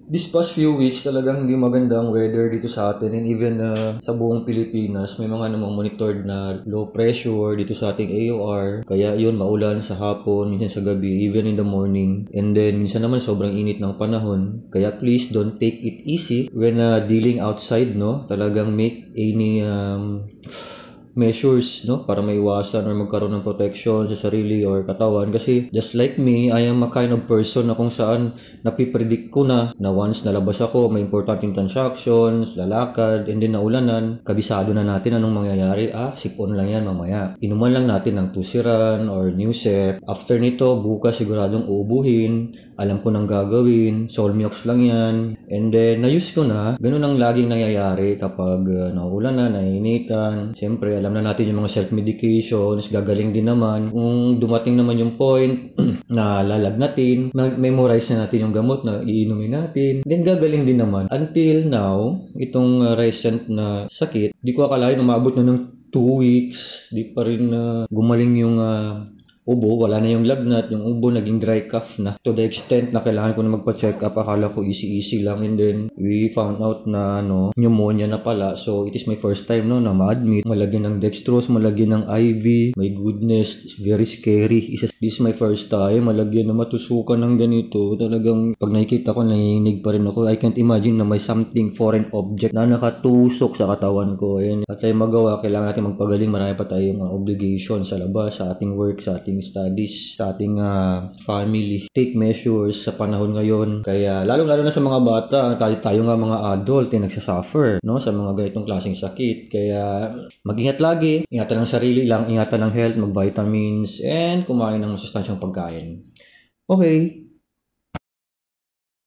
This past few weeks talagang hindi maganda ang weather dito sa atin and even sa buong Pilipinas may mga namang monitored na low pressure dito sa ating AOR. Kaya yun, maulan sa hapon, minsan sa gabi, even in the morning. And then minsan naman sobrang init ng panahon. Kaya please don't take it easy when dealing outside, no? Talagang make any measures, no, para maiwasan or magkaroon ng protection sa sarili or katawan. Kasi just like me, I am a kind of person na kung saan napipredict ko na once nalabas ako, may importanteng transactions, lalakad, and then naulanan, kabisado na natin anong mangyayari. Sipon lang yan mamaya. Inuman lang natin ng tusiran or newsep. After nito, bukas siguradong uubuhin. Alam ko nang gagawin. Solmiox lang yan. And then, na-use ko na. Ganun ang laging nangyayari kapag naulan na, nainitan. Siyempre, alam na natin yung mga self-medications. Gagaling din naman. Kung dumating naman yung point na lalagnatin, memorize na natin yung gamot na iinumin natin. Then, gagaling din naman. Until now, itong recent na sakit, di ko akalain umabot na ng 2 weeks. Di pa rin gumaling yung ubo, wala na yung lagnat, yung ubo naging dry cough na. To the extent na kailangan ko na magpa-check up, akala ko easy lang, and then we found out na pneumonia na pala. So it is my first time na ma-admit. Malagyan ng dextrose, malagyan ng IV. My goodness, it's very scary. This is my first time, malagyan na matusukan ng ganito. Talagang pag nakikita ko, nanginginig pa rin ako. I can't imagine na may something foreign object na nakatusok sa katawan ko. Ayun. At tayo magawa, kailangan natin magpagaling. Marami pa tayong obligation sa labas, sa ating work, sa ating studies, sa ating family. Take measures sa panahon ngayon. Kaya lalo na sa mga bata, kahit tayo nga mga adult nagsasuffer, no, sa mga ganitong klaseng sakit. Kaya mag-ingat lagi, ingatan ng sarili lang, ingatan ng health, mag-vitamins, and kumain ng masustansyang pagkain. Okay.